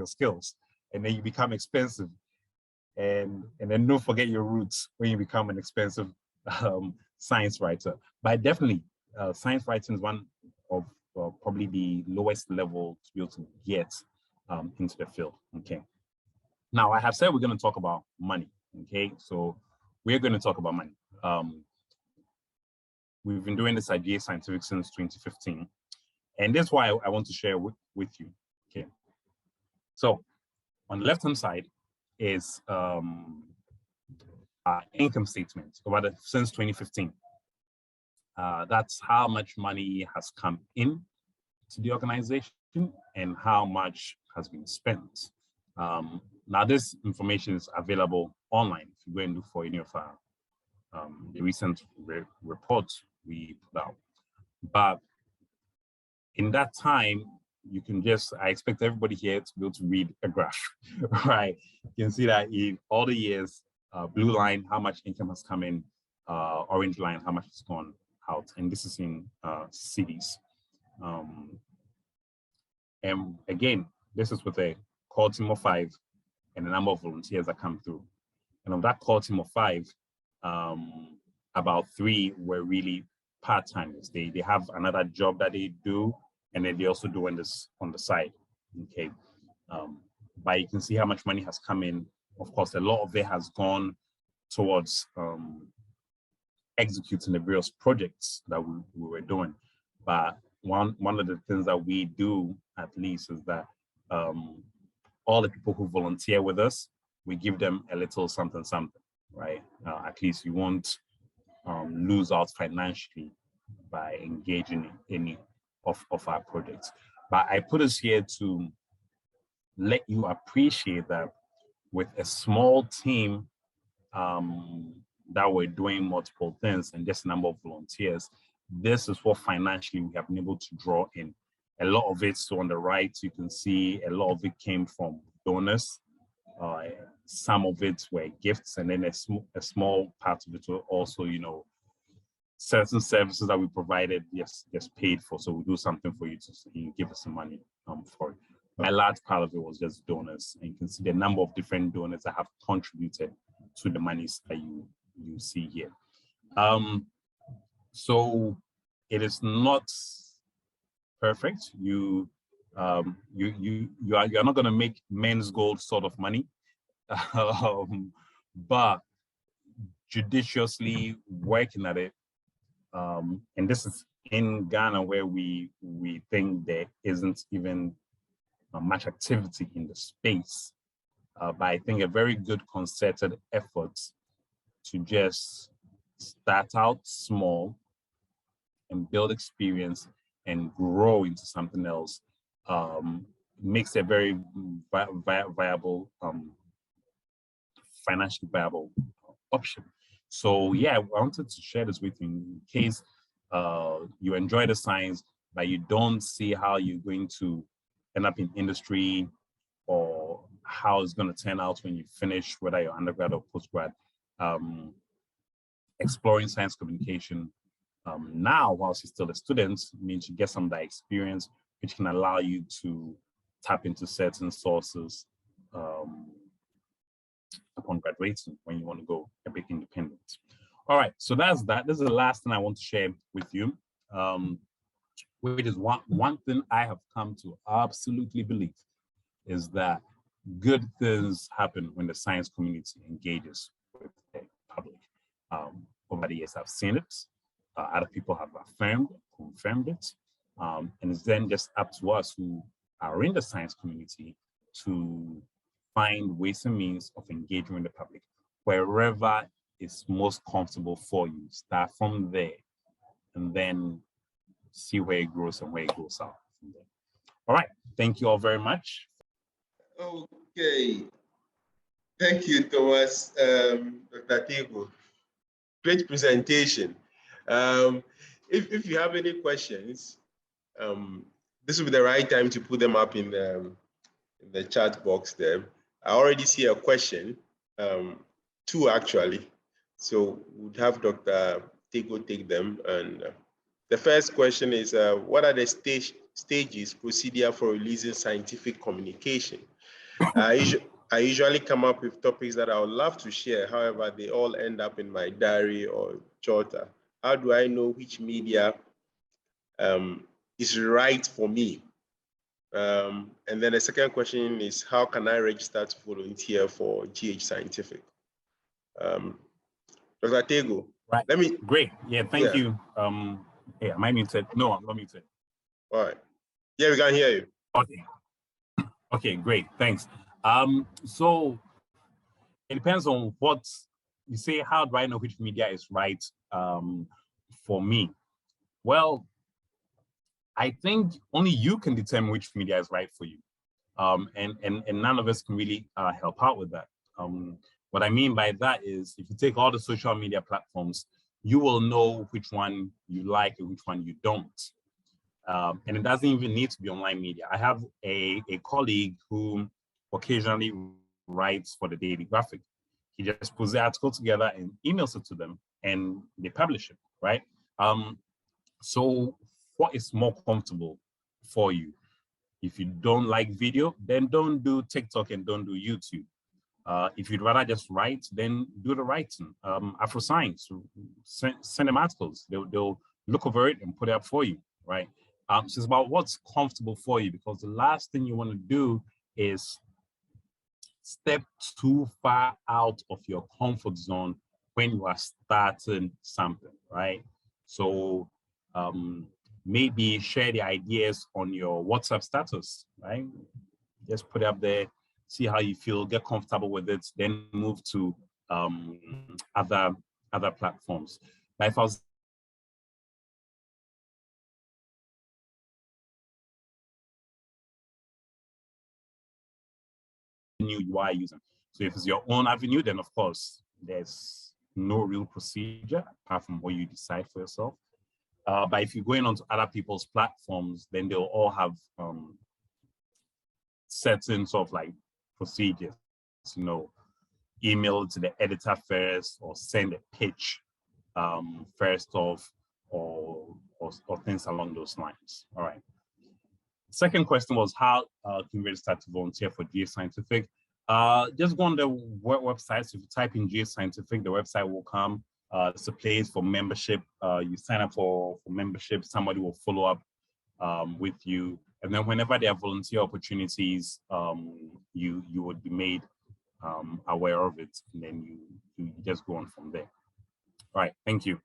your skills, and then you become expensive. And then don't forget your roots when you become an expensive science writer. But definitely, science writing is one of probably the lowest level to be able to get into the field. Okay. Now, I have said we're going to talk about money. Okay, so we're going to talk about money. We've been doing this at GA Scientific since 2015, and this is why I want to share with you. Okay, so on the left-hand side is our income statement since 2015. That's how much money has come in to the organization and how much has been spent. Now, this information is available online if you go and look for any of our the recent reports we put out. But in that time, you can I expect everybody here to be able to read a graph, right? You can see that in all the years, blue line, how much income has come in, orange line, how much has gone out. And this is in cities. And again, this is with a core team of 5 and the number of volunteers that come through. And of that core team of 5, about 3 were really part-timers. They have another job that they do, and then they also doing this on the side. Okay, but you can see how much money has come in. Of course, a lot of it has gone towards executing the various projects that we were doing. But one of the things that we do, at least, is that all the people who volunteer with us, we give them a little something, right? At least you won't lose out financially by engaging in any of our projects. But I put us here to let you appreciate that with a small team that we're doing multiple things and just a number of volunteers, this is what financially we have been able to draw in. A lot of it, so on the right, you can see a lot of it came from donors. Some of it were gifts, and then a small part of it were also, certain services that we provided, yes, paid for. So we do something for you to give us some money for it. A large part of it was just donors, and you can see the number of different donors that have contributed to the monies that you see here. So it is not perfect. You are not going to make men's gold sort of money, but judiciously working at it. And this is in Ghana, where we think there isn't even much activity in the space. But I think a very good concerted effort to just start out small and build experience and grow into something else makes a very viable, financially viable option. So yeah, I wanted to share this with you in case you enjoy the science, but you don't see how you're going to end up in industry or how it's going to turn out when you finish, whether you're undergrad or postgrad. Exploring science communication now, whilst you're still a student, means you get some of that experience, which can allow you to tap into certain sources upon graduating when you want to go a bit independent. All right, so that's that. This is the last thing I want to share with you, which is one thing I have come to absolutely believe is that good things happen when the science community engages with the public. Over the years, I've seen it. Other people have confirmed it. And it's then just up to us who are in the science community to find ways and means of engaging with the public wherever is most comfortable for you. Start from there and then see where it grows and where it goes out from there. All right, thank you all very much. Okay, thank you, Thomas, Dr. Tego. Great presentation. If you have any questions, this will be the right time to put them up in the chat box there. I already see a question, 2 actually. So we'd have Dr. Tego take them. And the first question is, what are the stages, procedure for releasing scientific communication? I usually come up with topics that I would love to share. However, they all end up in my diary or jotter. How do I know which media is right for me? And then the second question is, how can I register to volunteer for GH Scientific? Dr. Tego, right. let me. Great. Yeah, thank you. Yeah, am I muted? No, I'm not muted. All right. Yeah, we can hear you. Okay. Okay, great. Thanks. So it depends on what you say. How do I know which media is right for me? Well, I think only you can determine which media is right for you. And none of us can really help out with that. What I mean by that is, if you take all the social media platforms, you will know which one you like and which one you don't. And it doesn't even need to be online media. I have a colleague who occasionally writes for the Daily Graphic. He just puts the article together and emails it to them, and they publish it, right? So what is more comfortable for you? If you don't like video, then don't do TikTok and don't do YouTube. If you'd rather just write, then do the writing. AfroScience, send them articles. They'll look over it and put it up for you, right? So it's about what's comfortable for you, because the last thing you want to do is step too far out of your comfort zone when you are starting something, right? So maybe share the ideas on your WhatsApp status, right? Just put it up there, see how you feel, get comfortable with it, then move to other platforms. But if I was new UI using, so if it's your own avenue, then of course there's no real procedure apart from what you decide for yourself. But if you're going onto other people's platforms, then they'll all have certain sort of like procedures, you know, email to the editor first, or send a pitch first off, or things along those lines. All right. Second question was, how can you register to volunteer for GH Scientific? Just go on the website. So if you type in GH Scientific, the website will come. It's a place for membership. You sign up for membership. Somebody will follow up with you, and then whenever there are volunteer opportunities, you would be made aware of it, and then you just go on from there. All right, thank you.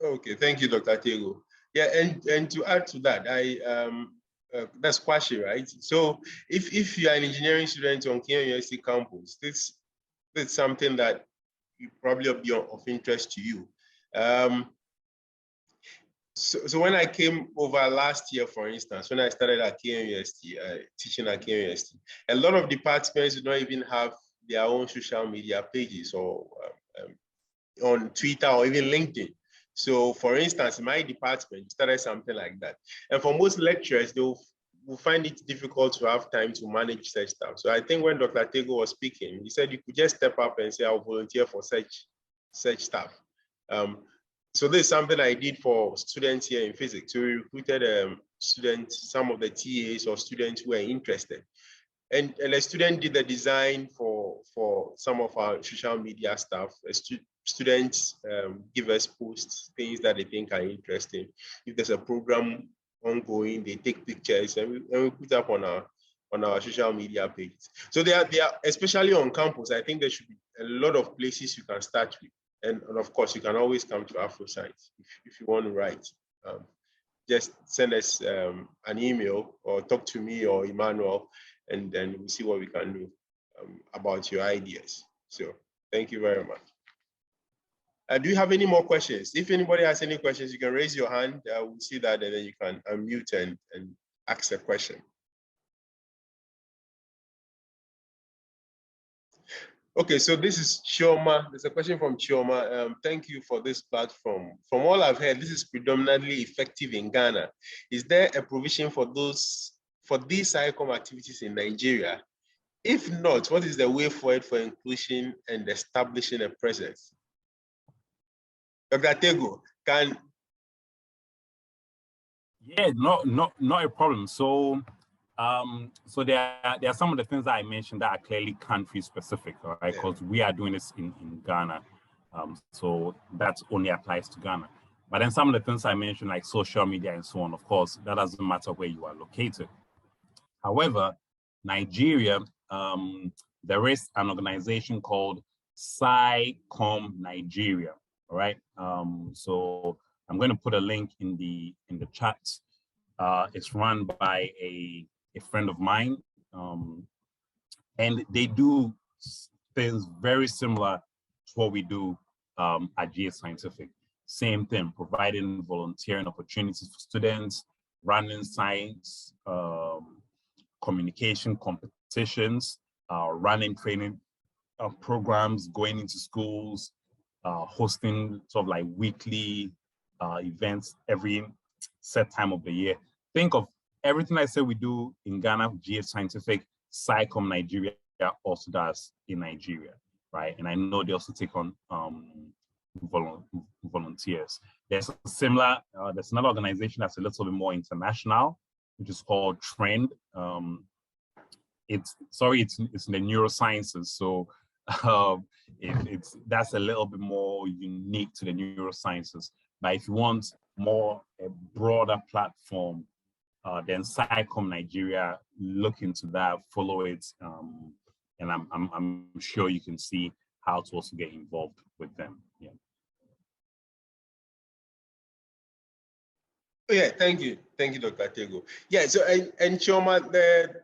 Okay, thank you, Dr. Tego. Yeah, and to add to that, that's Kwashi, right? So if you are an engineering student on Kenya University campus, this is something that will probably be of interest to you. So when I came over last year, for instance, when I started at Kenya University, teaching at Kenya University, a lot of departments do not even have their own social media pages, or on Twitter or even LinkedIn. So for instance, my department started something like that. And for most lecturers, they will find it difficult to have time to manage such stuff. So I think when Dr. Tego was speaking, he said you could just step up and say, I'll volunteer for such stuff. So this is something I did for students here in physics. So we recruited students, some of the TAs or students who were interested. And a student did the design for some of our social media stuff. Students give us posts, things that they think are interesting. If there's a program ongoing, they take pictures and we put up on our social media pages. So they are especially on campus. I think there should be a lot of places you can start with. And of course, you can always come to AfroScience if you want to write. Just send us an email or talk to me or Emmanuel, and then we'll see what we can do about your ideas. So thank you very much. Do you have any more questions? If anybody has any questions, you can raise your hand. We'll see that, and then you can unmute and ask a question. Okay, so this is Chioma. There's a question from Chioma. Thank you for this platform. From all I've heard, this is predominantly effective in Ghana. Is there a provision for these ICOM activities in Nigeria? If not, what is the way forward for inclusion and establishing a presence? Dr. Tego, Yeah, not a problem. So So there are some of the things that I mentioned that are clearly country specific, all right? Because we are doing this in Ghana. So that only applies to Ghana. But then some of the things I mentioned, like social media and so on, of course, that doesn't matter where you are located. However, Nigeria, there is an organization called Comm Nigeria, all right? So I'm going to put a link in the chat. It's run by a friend of mine, and they do things very similar to what we do at GA Scientific. Same thing, providing volunteering opportunities for students, running science communication competitions, running training programs, going into schools, hosting sort of like weekly events every set time of the year. Think of everything I said we do in Ghana, GA Scientific, Comm Nigeria also does in Nigeria, right? And I know they also take on volunteers. There's a similar, there's another organization that's a little bit more international, which is called Trend. It's in the neurosciences, so that's a little bit more unique to the neurosciences. But if you want a broader platform, then Comm Nigeria, look into that, follow it, and I'm sure you can see how to also get involved with them. Yeah. Yeah, thank you, Dr. Tego. Yeah, so and Chioma,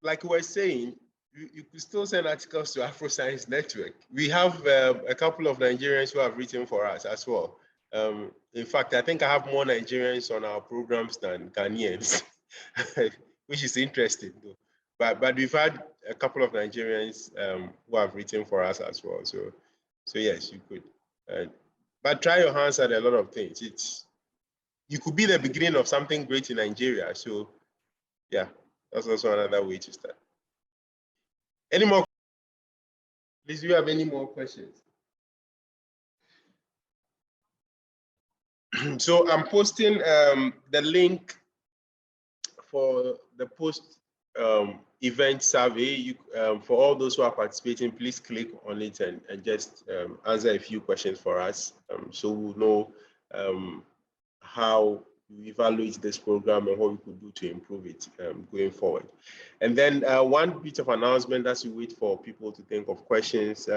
like we were saying, you could still send articles to Afro Science Network. We have a couple of Nigerians who have written for us as well. In fact, I think I have more Nigerians on our programs than Ghanaians, which is interesting though. But we've had a couple of Nigerians who have written for us as well. So yes, you could. But try your hands at a lot of things. You could be the beginning of something great in Nigeria. So yeah, that's also another way to start. Any more? Please, do you have any more questions? So I'm posting the link for the post event survey. For all those who are participating, please click on it and just answer a few questions for us, so we'll know how we evaluate this program and what we could do to improve it going forward. And then one bit of announcement as we wait for people to think of questions.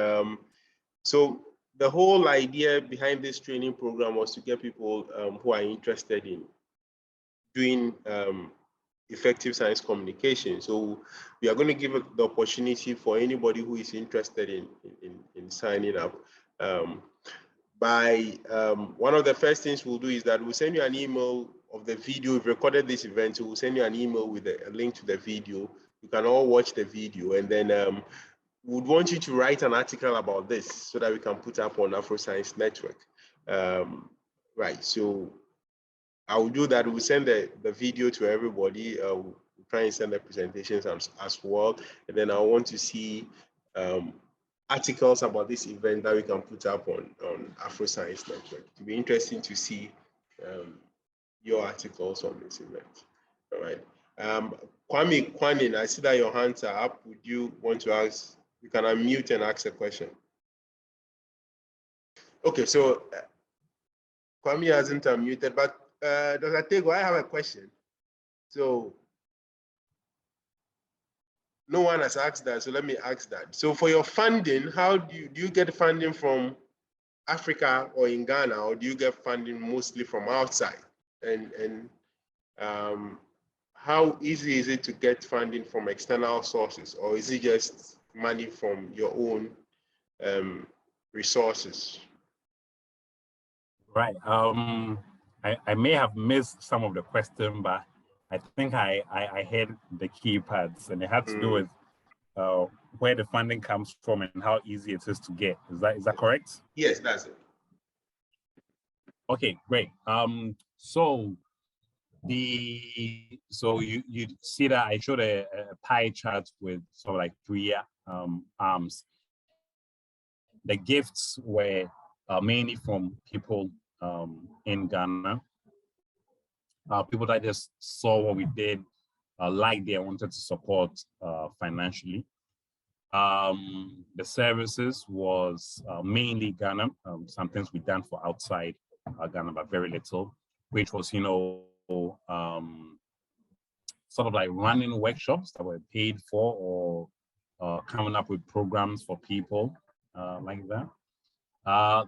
So the whole idea behind this training program was to get people who are interested in doing effective science communication. So we are going to give the opportunity for anybody who is interested in signing up. One of the first things we'll do is that we'll send you an email of the video. We've recorded this event, so we'll send you an email with a link to the video. You can all watch the video, and then we'd want you to write an article about this so that we can put up on Afro Science Network. Right, so I will do that. We'll send the video to everybody. We'll try and send the presentations as well. And then I want to see articles about this event that we can put up on Afro Science Network. It'll be interesting to see your articles on this event. All right. Kwame Kwanin, I see that your hands are up. Would you want to ask? You can unmute and ask a question. Okay, so Kwame hasn't unmuted, but Dr. Tego, I have a question. So no one has asked that, so let me ask that. So for your funding, how do you get funding from Africa or in Ghana, or do you get funding mostly from outside? And how easy is it to get funding from external sources, or is it just money from your own resources? Right. I may have missed some of the question, but I think I heard the key parts, and it had to do with where the funding comes from and how easy it is to get. Is that correct? Yes, that's it. Okay, great. So you see that I showed a pie chart with sort of like three arms. The gifts were mainly from people in Ghana, people that just saw what we did, like they wanted to support financially. The services was mainly Ghana, some things we done for outside Ghana, but very little, which was, sort of like running workshops that were paid for, or coming up with programs for people like that.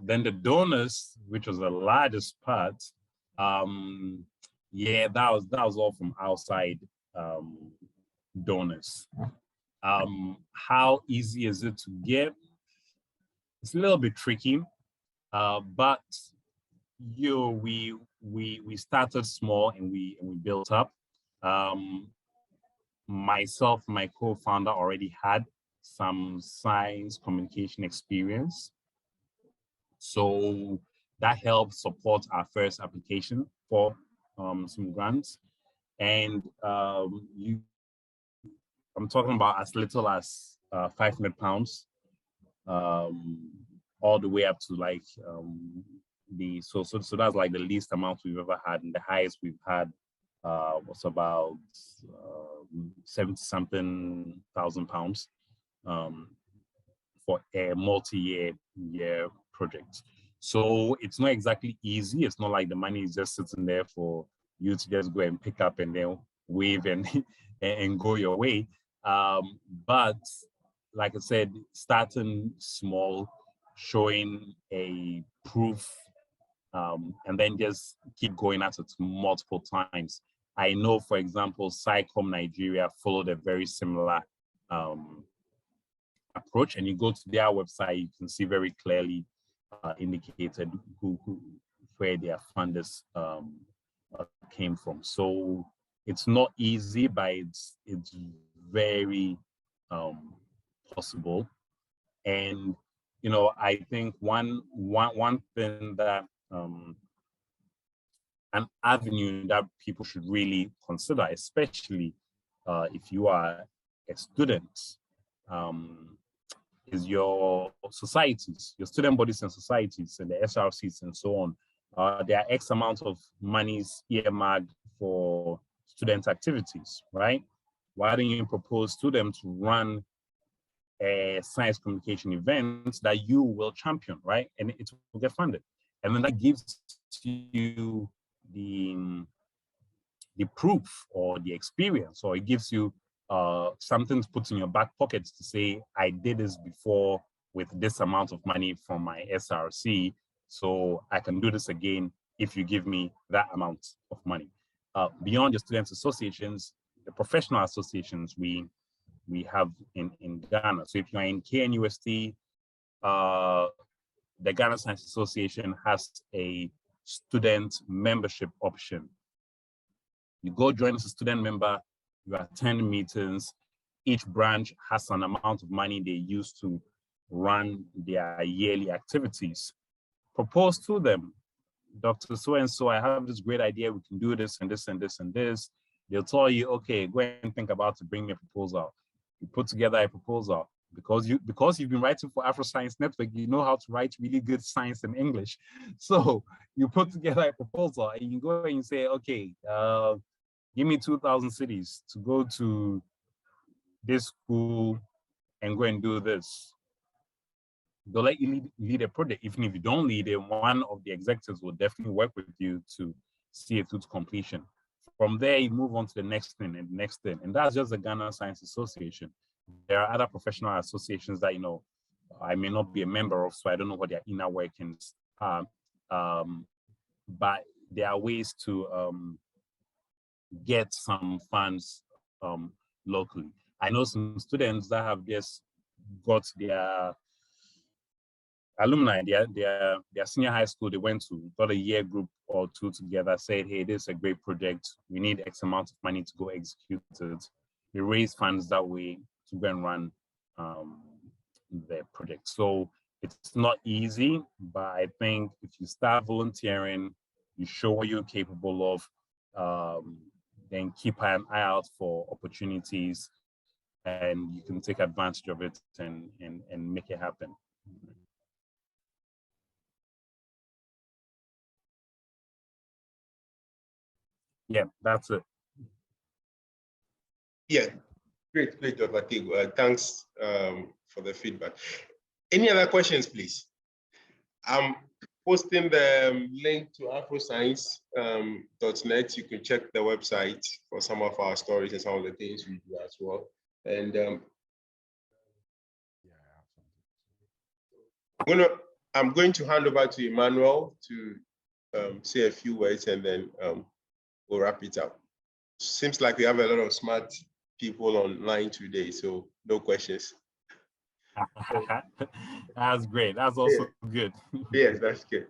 Then the donors, which was the largest part, yeah, that was all from outside donors. How easy is it to get? It's a little bit tricky, but we started small and we built up. Myself, my co-founder already had some science communication experience, so that helped support our first application for some grants. And I'm talking about as little as £500, all the way up to like so that's like the least amount we've ever had, and the highest we've had was about 70-something thousand pounds for a multi-year project. So it's not exactly easy. It's not like the money is just sitting there for you to just go and pick up and then wave and and go your way. But like I said, starting small, showing a proof, and then just keep going at it multiple times. I know, for example, Comm Nigeria followed a very similar approach, and you go to their website, you can see very clearly indicated where their funders came from. So it's not easy, but it's very possible. And I think one thing that an avenue that people should really consider, especially if you are a student, is your societies, your student bodies and societies, and the SRCs and so on. There are X amount of monies earmarked for student activities, right? Why don't you propose to them to run a science communication event that you will champion, right? And it will get funded. And then that gives you the proof or the experience, or it gives you something to put in your back pocket to say, I did this before with this amount of money from my SRC, so I can do this again if you give me that amount of money. Beyond the students associations, the professional associations we have in Ghana. So if you're in KNUST, the Ghana Science Association has a student membership option. You go join as a student member, you attend meetings. Each branch has an amount of money they use to run their yearly activities. Propose to them, Dr. So-and-so, I have this great idea, we can do this and this and this and this. They'll tell you, okay, go and think about to bring me a proposal. You put together a proposal. Because you've been writing for Afro Science Network, you know how to write really good science in English. So you put together a proposal and you go and you say, okay, give me 2,000 cedis to go to this school and go and do this. They'll let you lead a project. Even if you don't lead it, one of the executives will definitely work with you to see it through to completion. From there, you move on to the next thing and the next thing. And that's just the Ghana Science Association. There are other professional associations that, I may not be a member of, so I don't know what their inner workings are. But there are ways to get some funds locally. I know some students that have just got their alumni, their senior high school they went to, got a year group or two together, said, hey, this is a great project. We need X amount of money to go execute it. They raise funds that way to go and run the project. So it's not easy, but I think if you start volunteering, you show what you're capable of, then keep an eye out for opportunities, and you can take advantage of it and make it happen. Yeah, that's it. Yeah, great, Dr. Tego. Thanks for the feedback. Any other questions, please? I'm posting the link to afroscience.net. You can check the website for some of our stories and some of the things we do as well. And I'm going to hand over to Emmanuel to say a few words, and then we'll wrap it up. Seems like we have a lot of smart people online today, so no questions. That's great. That's also good. Yes, that's good.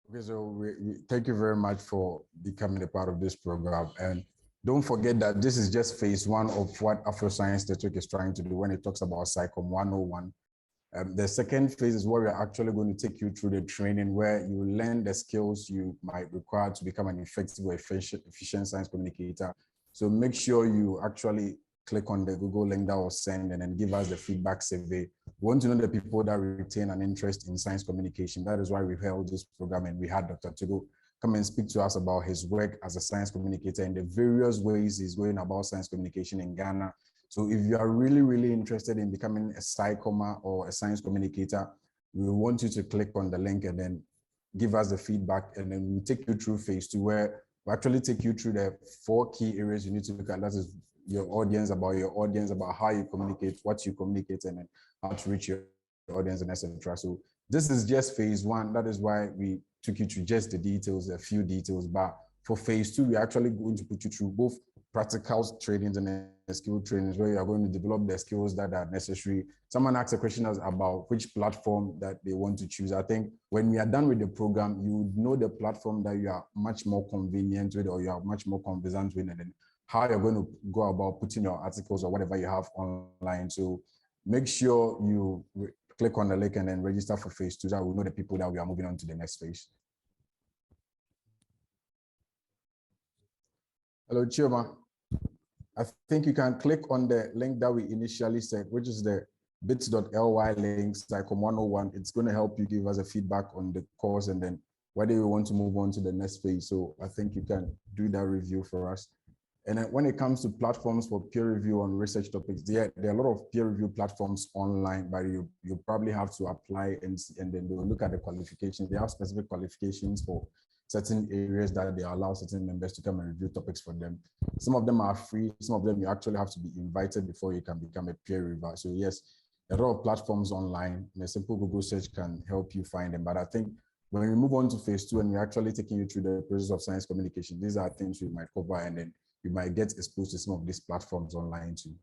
Okay, so we thank you very much for becoming a part of this program. And don't forget that this is just phase one of what Afroscience Network is trying to do when it talks about Psychom 101. The second phase is where we're actually going to take you through the training where you learn the skills you might require to become an effective or efficient science communicator. So make sure you actually click on the Google link that was sent and then give us the feedback survey. We want to know the people that retain an interest in science communication. That is why we held this program, and we had Dr. Tego come and speak to us about his work as a science communicator and the various ways he's going about science communication in Ghana. So if you are really, really interested in becoming a psychoma or a science communicator, we want you to click on the link and then give us the feedback, and then we'll take you through phase two, where we actually take you through the 4 key areas you need to look at. That is your audience, about how you communicate, what you communicate, and then how to reach your audience, and etc. So this is just phase one. That is why we took you through just the details, a few details. But for phase two, we're actually going to put you through both practical trainings and skill trainings, where you are going to develop the skills that are necessary. Someone asked a question about which platform that they want to choose. I think when we are done with the program, you would know the platform that you are much more convenient with, or you are much more conversant with, and then how you're going to go about putting your articles or whatever you have online. So make sure you click on the link and then register for phase two, so that we know the people that we are moving on to the next phase. Hello, Chioma. I think you can click on the link that we initially said, which is the bit.ly link, Psychom 101. It's going to help you give us a feedback on the course and then whether you want to move on to the next phase. So I think you can do that review for us. And then when it comes to platforms for peer review on research topics, there are a lot of peer review platforms online, but you probably have to apply and then they'll look at the qualifications. They have specific qualifications for certain areas that they allow certain members to come and review topics for them. Some of them are free. Some of them you actually have to be invited before you can become a peer reviewer. So yes, a lot of platforms online, and a simple Google search can help you find them. But I think when we move on to phase two and we're actually taking you through the process of science communication, these are things we might cover, and then you might get exposed to some of these platforms online too.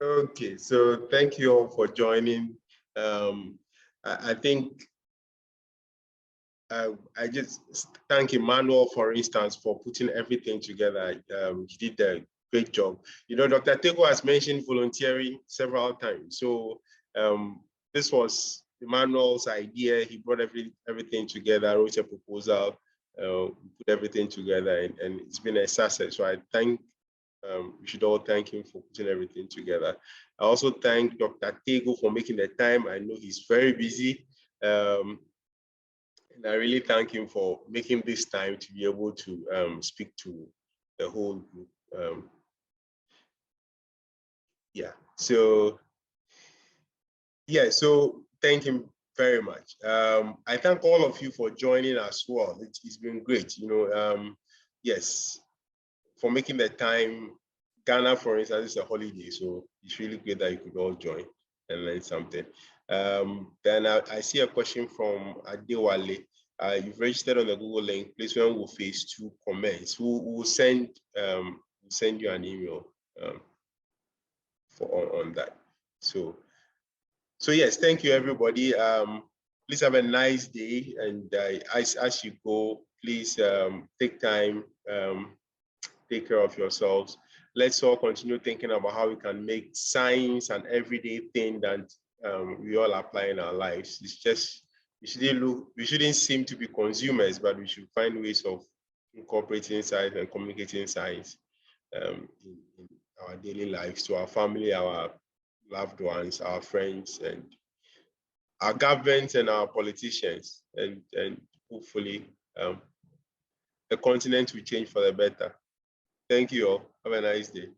Okay, so thank you all for joining. I think I just thank Emmanuel, for instance, for putting everything together. He did a great job. You know, Dr. Tego has mentioned volunteering several times. So this was Emmanuel's idea. He brought everything together, wrote a proposal, put everything together, and it's been a success. So I think we should all thank him for putting everything together. I also thank Dr. Tego for making the time. I know he's very busy. And I really thank him for making this time to be able to speak to the whole group. So thank him very much. I thank all of you for joining as well. It's been great, you know. Yes, for making the time. Ghana, for instance, is a holiday, so it's really great that you could all join and learn something. Then I see a question from Adewale. You've registered on the Google link. Please, when we'll phase two comments, we'll send you an email on that. So yes, thank you everybody. Please have a nice day, and as you go, please take time, take care of yourselves. Let's all continue thinking about how we can make science an everyday thing that we all apply in our lives. It's just, we shouldn't seem to be consumers, but we should find ways of incorporating science and communicating science in our daily lives to our family, our loved ones, our friends, and our governments and our politicians, and hopefully the continent will change for the better. Thank you all. Have a nice day.